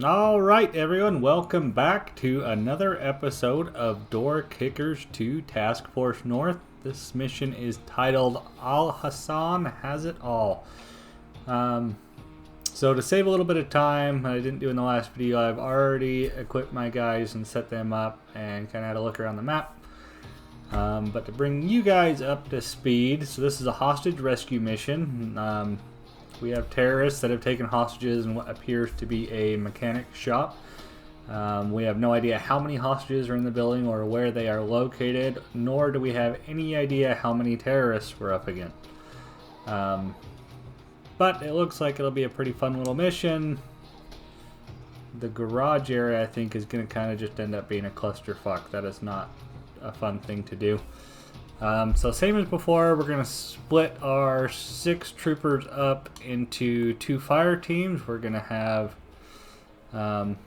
All right, everyone, welcome back to another episode of Door Kickers 2 Task Force North. This mission is titled Al Hassan Has It All. So to save a little bit of time, I didn't do in the last video, I've already equipped my guys and set them up and kind of had a look around the map. But to bring you guys up to speed, so this is a hostage rescue mission. We have terrorists that have taken hostages in what appears to be a mechanic shop. We have no idea how many hostages are in the building or where they are located, nor do we have any idea how many terrorists we're up against. But it looks like it'll be a pretty fun little mission. The garage area, I think, is going to kind of just end up being a clusterfuck. That is not a fun thing to do. So same as before, we're going to split our 6 troopers up into 2 fire teams. We're going to have,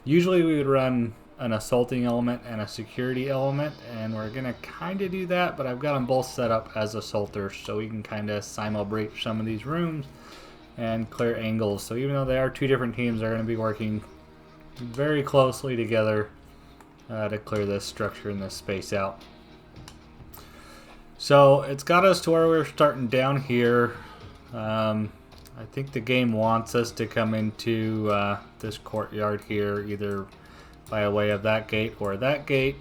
usually we would run an assaulting element and a security element, and we're going to kind of do that, but I've got them both set up as assaulters, so we can kind of simul-breach some of these rooms and clear angles. So even though they are 2 different teams, they're going to be working very closely together to clear this structure and this space out. So it's got us to where we're starting down here. I think the game wants us to come into this courtyard here, either by way of that gate or that gate.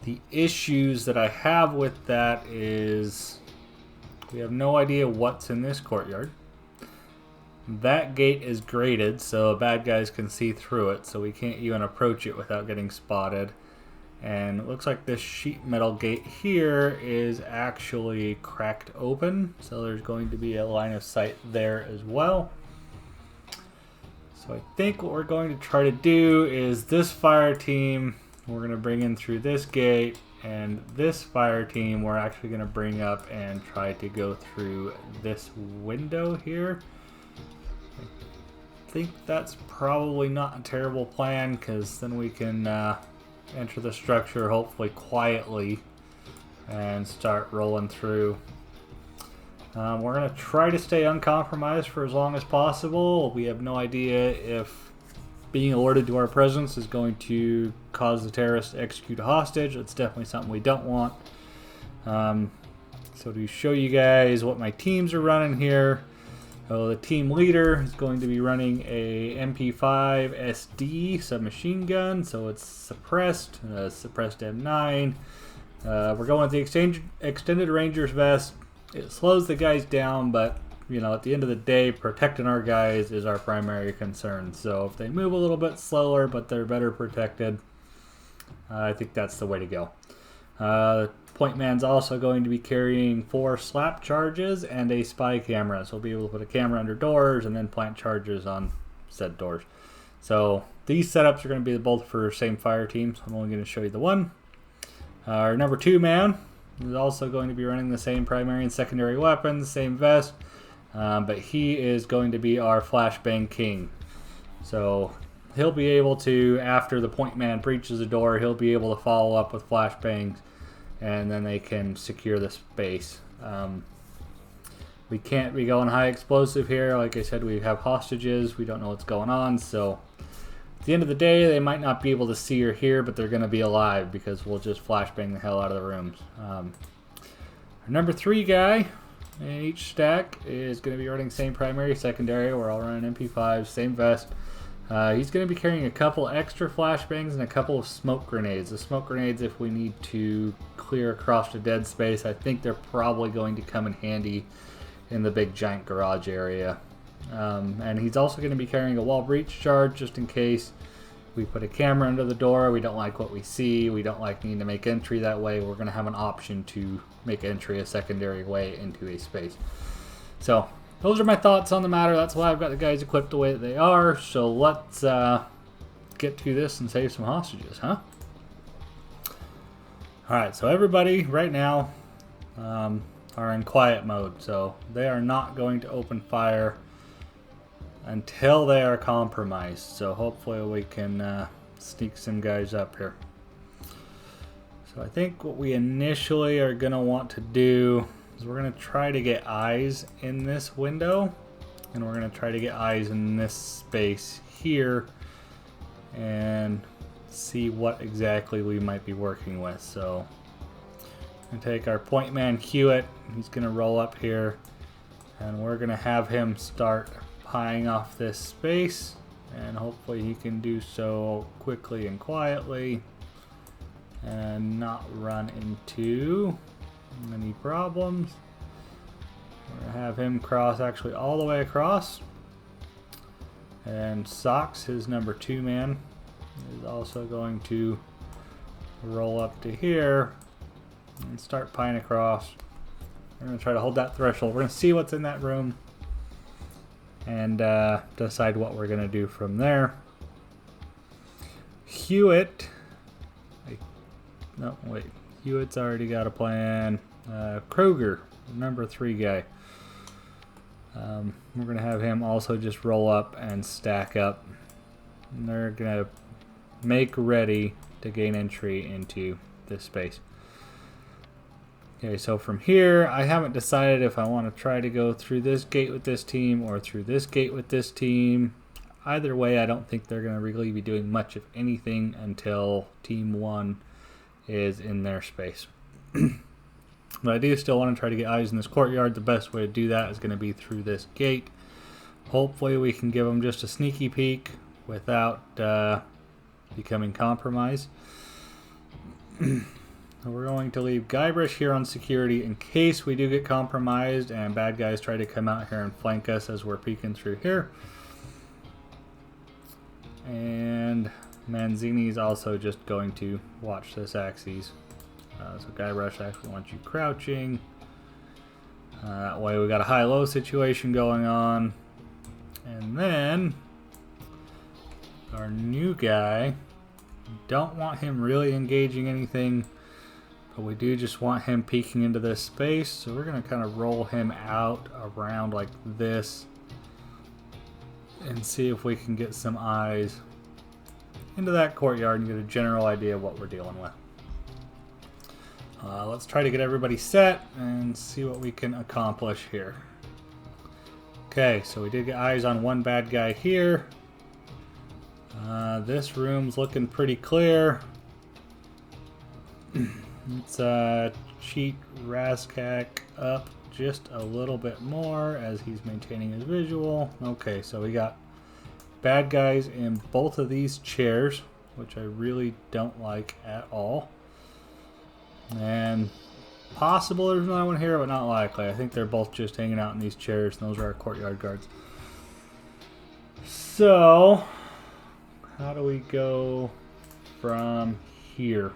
The issues that I have with that is we have no idea what's in this courtyard. That gate is grated, so bad guys can see through it, so we can't even approach it without getting spotted. And it looks like this sheet metal gate here is actually cracked open, so there's going to be a line of sight there as well. So I think what we're going to try to do is this fire team we're going to bring in through this gate, and this fire team we're actually going to bring up and try to go through this window here. I think that's probably not a terrible plan, because then we can enter the structure hopefully quietly and start rolling through. We're going to try to stay uncompromised for as long as possible. We have no idea if being alerted to our presence is going to cause the terrorists to execute a hostage. That's definitely something we don't want. So to show you guys what my teams are running here, the team leader is going to be running a MP5 SD submachine gun, so it's suppressed M9. We're going with the extended ranger's vest. It slows the guys down, but you know, at the end of the day, protecting our guys is our primary concern. So if they move a little bit slower, but they're better protected, I think that's the way to go. Point man's also going to be carrying 4 slap charges and a spy camera, so we'll be able to put a camera under doors and then plant charges on said doors. So these setups are going to be both for same fire teams. I'm only going to show you the one. Our number 2 man is also going to be running the same primary and secondary weapons, same vest, but he is going to be our flashbang king. So he'll be able to, after the point man breaches the door, he'll be able to follow up with flashbangs, and then they can secure the space. We can't be going high explosive here. Like I said, we have hostages. We don't know what's going on. So at the end of the day, they might not be able to see or hear, but they're going to be alive because we'll just flashbang the hell out of the rooms. Our number 3 guy in each stack is going to be running same primary, secondary. We're all running MP5s, same vest. He's going to be carrying a couple extra flashbangs and a couple of smoke grenades. The smoke grenades, if we need to clear across the dead space, I think they're probably going to come in handy in the big giant garage area. And he's also going to be carrying a wall breach charge just in case we put a camera under the door. We don't like what we see. We don't like needing to make entry that way. We're going to have an option to make entry a secondary way into a space. So those are my thoughts on the matter. That's why I've got the guys equipped the way that they are. So let's get to this and save some hostages, huh? Alright, so everybody right now are in quiet mode. So they are not going to open fire until they are compromised. So hopefully we can sneak some guys up here. So I think what we initially are going to want to do is we're going to try to get eyes in this window, and we're going to try to get eyes in this space here and see what exactly we might be working with. So I'm gonna take our point man Hewitt. He's gonna roll up here, and we're gonna have him start pieing off this space, and hopefully he can do so quickly and quietly and not run into any problems. We're gonna have him cross actually all the way across, and Socks, his number 2 man, is also going to roll up to here and start pieing across. We're going to try to hold that threshold. We're going to see what's in that room and decide what we're going to do from there. Hewitt. No, wait. Hewitt's already got a plan. Kroger, number 3 guy. We're going to have him also just roll up and stack up. And they're going to make ready to gain entry into this space. Okay, so from here, I haven't decided if I want to try to go through this gate with this team or through this gate with this team. Either way, I don't think they're going to really be doing much of anything until Team 1 is in their space. But I do still want to try to get eyes in this courtyard. The best way to do that is going to be through this gate. Hopefully we can give them just a sneaky peek without becoming compromised. We're going to leave Guybrush here on security in case we do get compromised and bad guys try to come out here and flank us as we're peeking through here. And Manzini's also just going to watch this axis. So Guybrush actually wants you crouching. That way we got a high-low situation going on. And then our new guy, don't want him really engaging anything, but we do just want him peeking into this space. So we're going to kind of roll him out around like this and see if we can get some eyes into that courtyard and get a general idea of what we're dealing with. Let's try to get everybody set and see what we can accomplish here. Okay, so we did get eyes on one bad guy here. This room's looking pretty clear. Let's cheat Razkak up just a little bit more as he's maintaining his visual. Okay, so we got bad guys in both of these chairs, which I really don't like at all. And possible there's another one here, but not likely. I think they're both just hanging out in these chairs, and those are our courtyard guards. So, how do we go from here?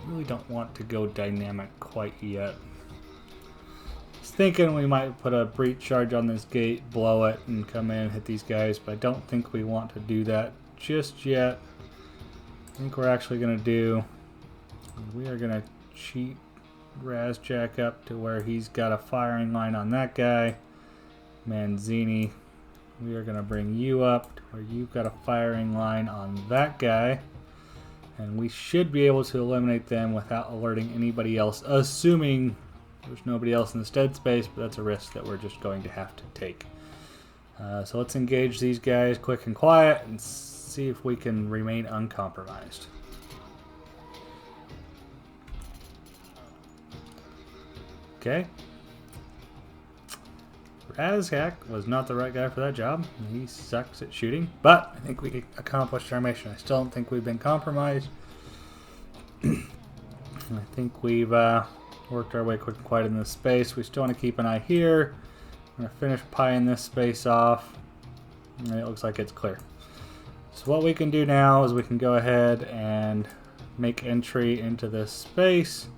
Really don't want to go dynamic quite yet. I was thinking we might put a breach charge on this gate, blow it, and come in and hit these guys, but I don't think we want to do that just yet. I think we're actually going to do, we are going to cheat Razjack up to where he's got a firing line on that guy. Manzini, we are going to bring you up to where you've got a firing line on that guy. And we should be able to eliminate them without alerting anybody else, assuming there's nobody else in this dead space, but that's a risk that we're just going to have to take. So let's engage these guys quick and quiet and see if we can remain uncompromised. Okay. Razkak was not the right guy for that job. He sucks at shooting, but I think we accomplished our mission. I still don't think we've been compromised. I think we've worked our way quick and quiet in this space. We still want to keep an eye here. I'm going to finish pieing this space off. And it looks like it's clear. So what we can do now is we can go ahead and make entry into this space.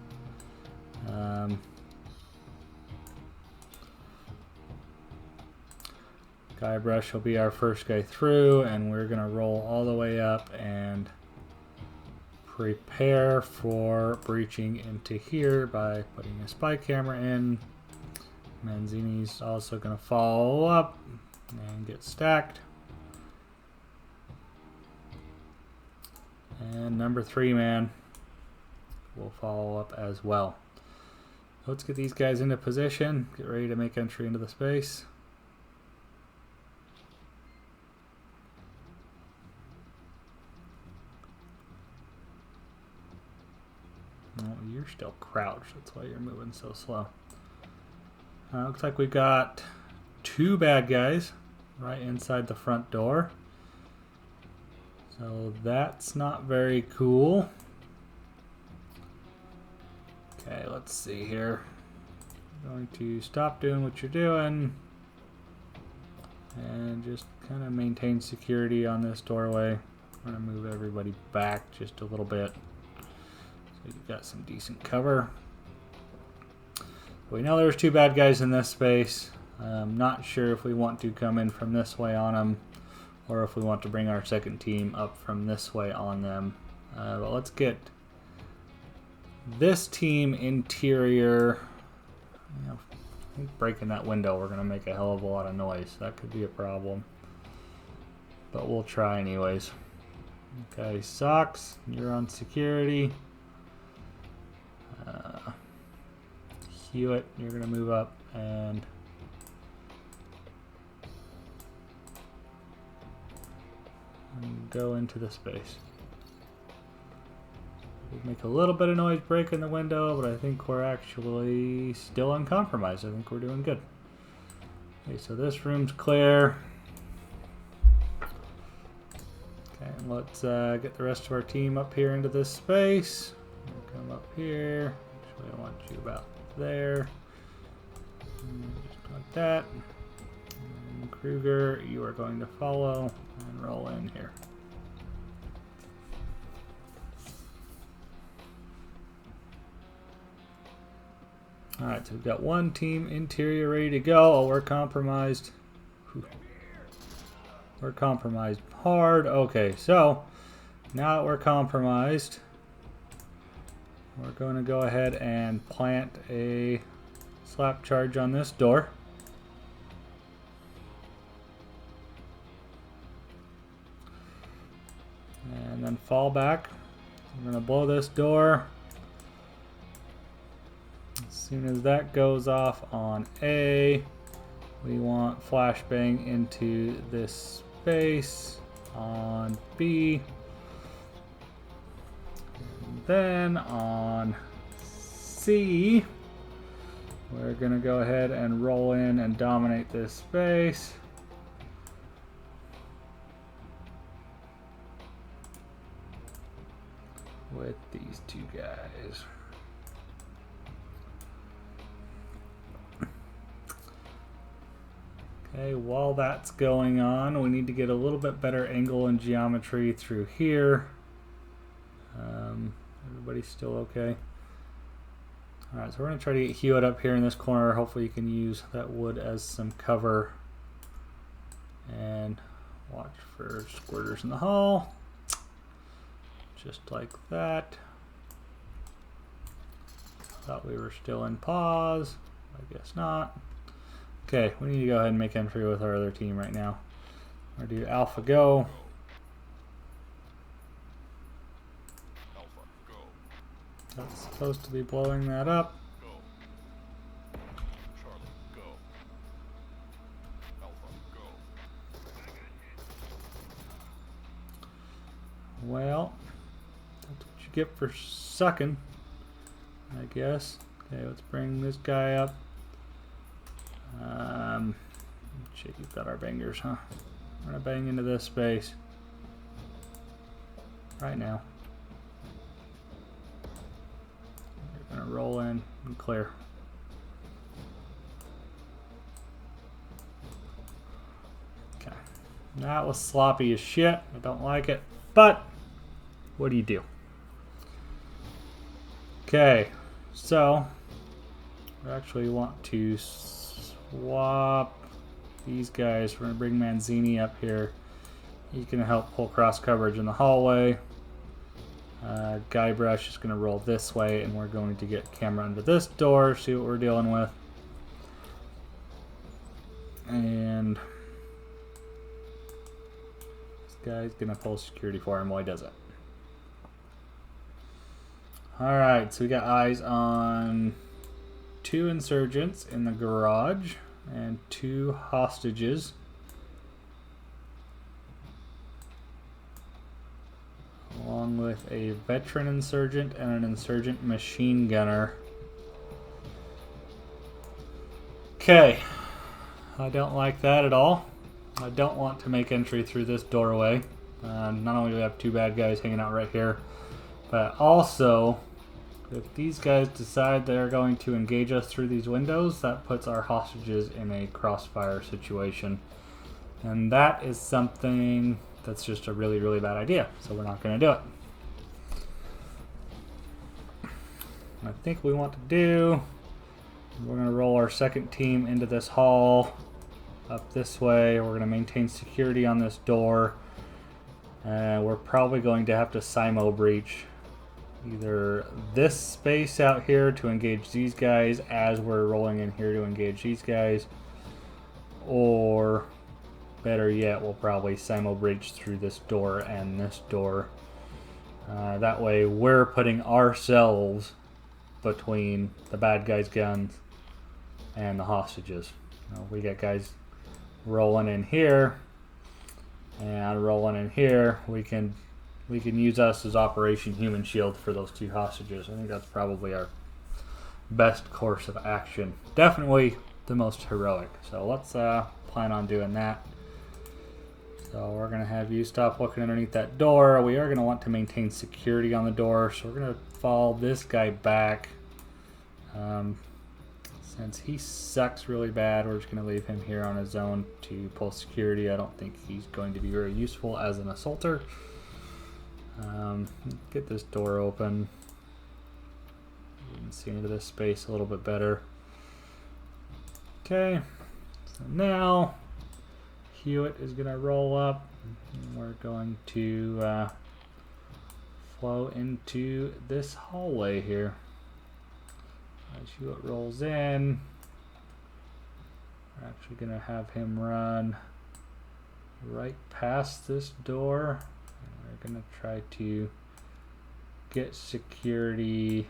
Guybrush will be our first guy through, and we're going to roll all the way up and prepare for breaching into here by putting a spy camera in. Manzini's also going to follow up and get stacked. And number 3 man will follow up as well. let's get these guys into position. Get ready to make entry into the space. Oh, you're still crouched. That's why you're moving so slow. Looks like we've got 2 bad guys right inside the front door. So that's not very cool. Okay, let's see here. I'm going to stop doing what you're doing and just kind of maintain security on this doorway. I'm going to move everybody back just a little bit so you've got some decent cover. We know there's 2 bad guys in this space. I'm not sure if we want to come in from this way on them or if we want to bring our second team up from this way on them. But let's get this team interior. You know, I think breaking that window, we're going to make a hell of a lot of noise. That could be a problem. But we'll try anyways. Okay, Socks, you're on security. Hewitt, you're going to move up and go into the space. We make a little bit of noise breaking the window, but I think we're actually still uncompromised. I think we're doing good. Okay, so this room's clear. Okay, let's get the rest of our team up here into this space. Come up here. Actually, I want you about there. Just like that. And Kruger, you are going to follow and roll in here. Alright, so we've got 1 team interior ready to go. Oh, we're compromised. Whew. We're compromised hard. Okay, so now that we're compromised, we're going to go ahead and plant a slap charge on this door. And then fall back. I'm going to blow this door. As soon as that goes off on A, we want flashbang into this space on B. And then on C, we're going to go ahead and roll in and dominate this space. With these 2 guys. Okay, while that's going on, we need to get a little bit better angle and geometry through here. Everybody's still okay? Alright, so we're going to try to get Hewitt up here in this corner. Hopefully you can use that wood as some cover. And watch for squirters in the hall. Just like that. Thought we were still in pause. I guess not. Okay, we need to go ahead and make entry with our other team right now. We're going to do Alpha Go. Alpha Go. That's supposed to be blowing that up. Go. Charlie Go. Alpha Go. Well, that's what you get for sucking, I guess. Okay, let's bring this guy up. Shit, you've got our bangers, huh? We're gonna bang into this space right now. We're gonna roll in and clear. Okay, that was sloppy as shit. I don't like it, but what do you do? Okay, so we actually want to swap these guys. We're going to bring Manzini up here. He can help pull cross coverage in the hallway. Guybrush is going to roll this way, and we're going to get camera under this door, see what we're dealing with. And this guy's going to pull security for him while he does it. Alright, so we got eyes on 2 insurgents in the garage and 2 hostages. Along with a veteran insurgent and an insurgent machine gunner. Okay, I don't like that at all. I don't want to make entry through this doorway. Not only do we have 2 bad guys hanging out right here, but also, if these guys decide they're going to engage us through these windows, that puts our hostages in a crossfire situation. And that is something that's just a really, really bad idea. So we're not going to do it. I think we want to do, we're going to roll our second team into this hall up this way. We're going to maintain security on this door. We're probably going to have to Simo breach either this space out here to engage these guys as we're rolling in here to engage these guys, or better yet, we'll probably Simo breach through this door and this door. That way we're putting ourselves between the bad guys' guns and the hostages. We got guys rolling in here and rolling in here. We can use us as Operation Human Shield for those 2 hostages. I think that's probably our best course of action. Definitely the most heroic. So let's plan on doing that. So we're going to have you stop looking underneath that door. We are going to want to maintain security on the door. So we're going to fall this guy back. Since he sucks really bad, we're just going to leave him here on his own to pull security. I don't think he's going to be very useful as an assaulter. Get this door open. You can see into this space a little bit better. Okay, so now Hewitt is going to roll up. And we're going to flow into this hallway here. As Hewitt rolls in, we're actually going to have him run right past this door. And we're going to try to get security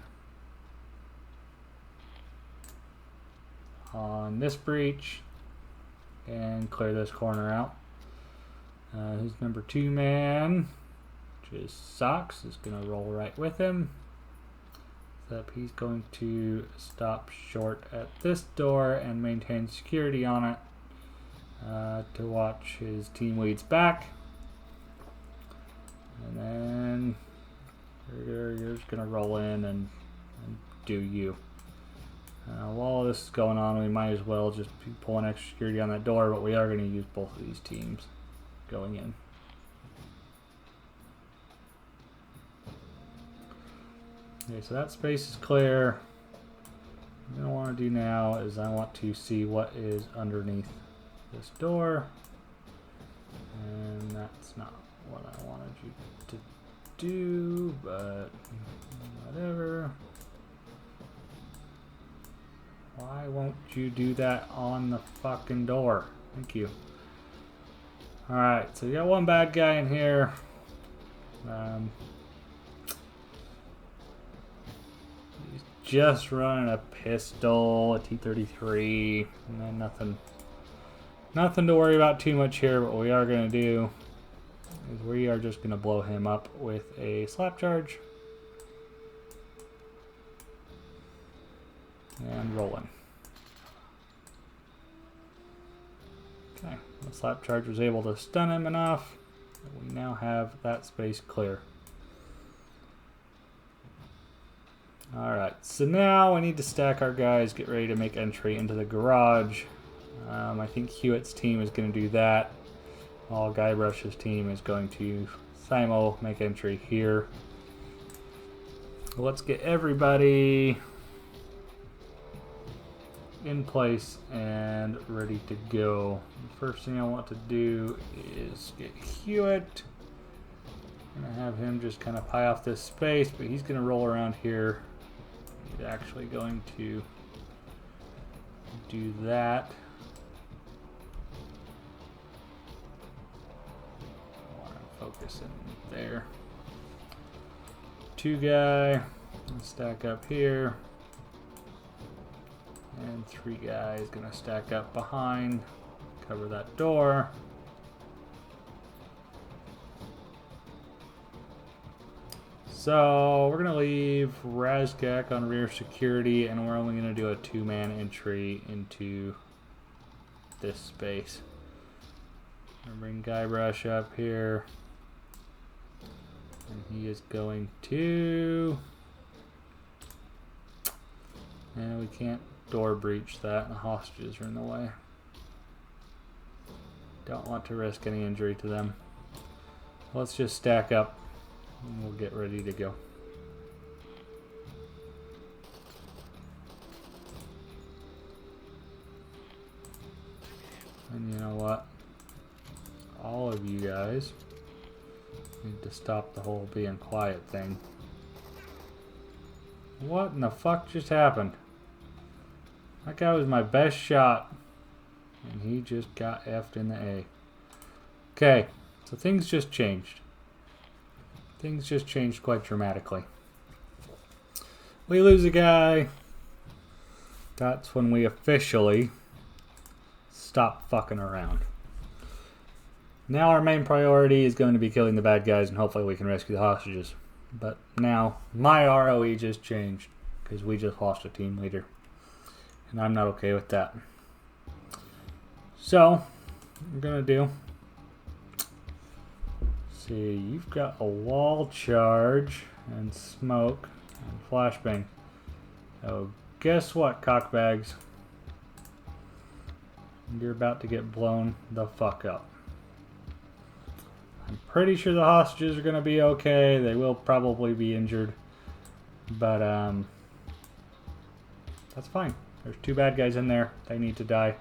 on this breach and clear this corner out. His number 2 man, which is Socks, is going to roll right with him. Except he's going to stop short at this door and maintain security on it to watch his team leads back. And then you're just going to roll in and do you. While this is going on, we might as well just be pulling extra security on that door, but we are going to use both of these teams going in. Okay, so that space is clear. What I want to do now is I want to see what is underneath this door. And that's not what I wanted you to do, but whatever. Why won't you do that on the fucking door? Thank you. Alright, so you got 1 bad guy in here. He's just running a pistol, a T-33, and then nothing to worry about too much here. But what we are going to do is we are just going to blow him up with a slap charge. And rolling. Okay, the slap charge was able to stun him enough that we now have that space clear. Alright, so now we need to stack our guys, get ready to make entry into the garage. I think Hewitt's team is going to do that, while Guybrush's team is going to Simo make entry here. Let's get everybody in place and ready to go. The first thing I want to do is get Hewitt. I'm going to have him just kind of pie off this space, but he's going to roll around here. He's actually going to do that. I want to focus in there. 2 guy, stack up here. And 3 guys gonna stack up behind, cover that door. So we're gonna leave Razgak on rear security, and we're only gonna do a 2-man entry into this space. I'm gonna bring Guybrush up here, and he is going to. And we can't door breach that, and the hostages are in the way. Don't want to risk any injury to them. Let's just stack up and we'll get ready to go. And you know what? All of you guys need to stop the whole being quiet thing. What in the fuck just happened? That guy was my best shot, and he just got F'd in the A. Okay, so things just changed. Things just changed quite dramatically. We lose a guy. That's when we officially stop fucking around. Now our main priority is going to be killing the bad guys, and hopefully we can rescue the hostages. But now my ROE just changed because we just lost a team leader. And I'm not okay with that. So, what we're going to do. See, you've got a wall charge and smoke and flashbang. Oh, guess what, cockbags? You're about to get blown the fuck up. I'm pretty sure the hostages are going to be okay. They will probably be injured. But, that's fine. There's 2 bad guys in there. They need to die. At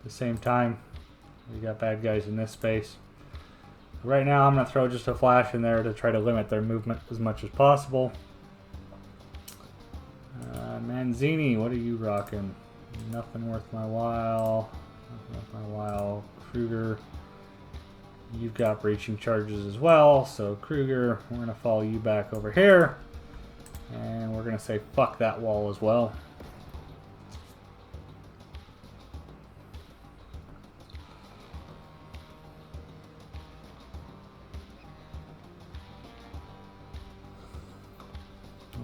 the same time, we got bad guys in this space. Right now, I'm going to throw just a flash in there to try to limit their movement as much as possible. Manzini, what are you rocking? Nothing worth my while. Nothing worth my while. Kruger, you've got breaching charges as well. So Kruger, we're going to follow you back over here. And we're going to say fuck that wall as well.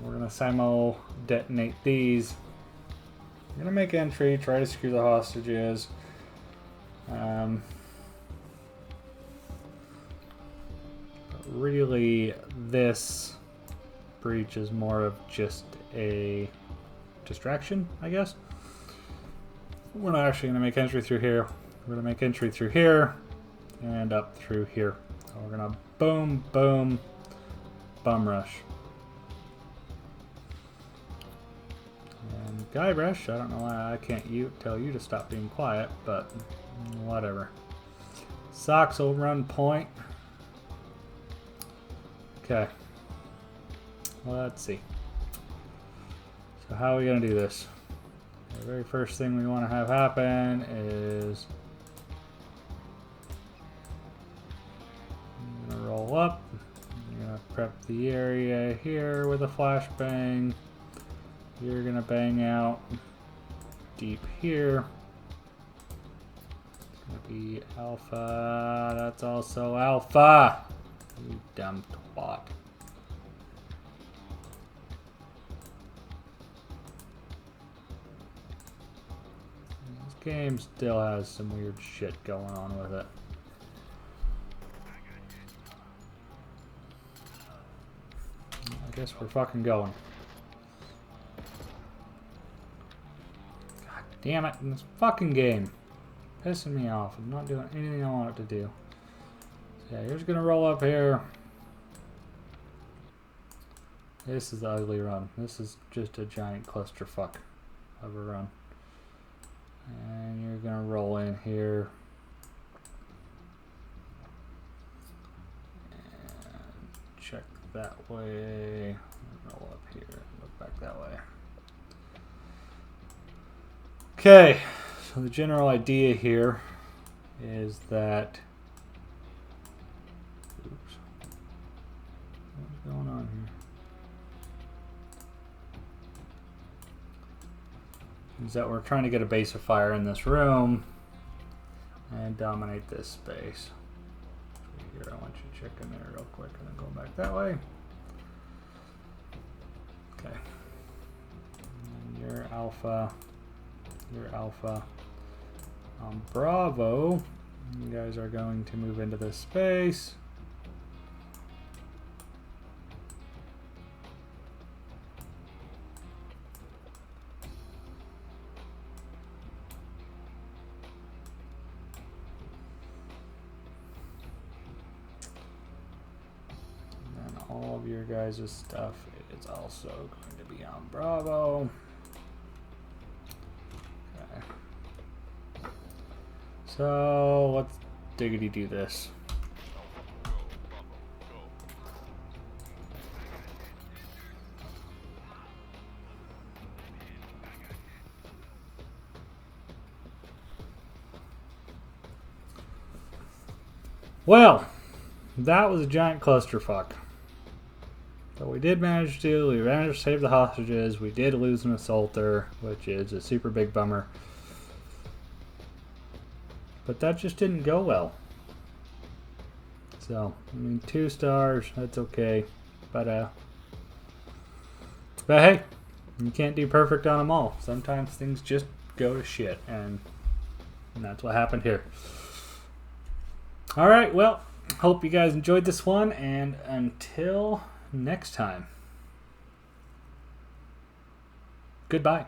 We're going to simul detonate these. We're going to make entry, try to secure the hostages. But really, this breach is more of just a distraction, I guess. We're not actually going to make entry through here. We're going to make entry through here and up through here. So we're going to boom, boom, bum rush. And Guybrush, I don't know why I can't tell you to stop being quiet, but whatever. Sox will run point. Okay. Let's see. So how are we going to do this? The very first thing we want to have happen is I'm going to roll up. I'm going to prep the area here with a flashbang. You're going to bang out deep here. It's going to be alpha. That's also alpha. You dumb twat. This game still has some weird shit going on with it. I guess we're fucking going. God damn it, in this fucking game. Pissing me off. I'm not doing anything I want it to do. So yeah, you're just gonna roll up here. This is the ugly run. This is just a giant clusterfuck of a run. And you're gonna roll in here. And check that way. Roll up here and look back that way. Okay, so the general idea here is that. Oops. What's going on here? is that we're trying to get a base of fire in this room and dominate this space. Here, I want you to check in there real quick and then go back that way. Okay. And you're alpha. You're alpha. Bravo. You guys are going to move into this space. All of your guys' stuff is also going to be on Bravo. Okay. So let's diggity do this. Well, that was a giant clusterfuck. But we did manage to. We managed to save the hostages. We did lose an assaulter, which is a super big bummer. But that just didn't go well. So, I mean, 2 stars, that's okay. But hey, you can't do perfect on them all. Sometimes things just go to shit, and that's what happened here. Alright, well, hope you guys enjoyed this one, and until next time, goodbye.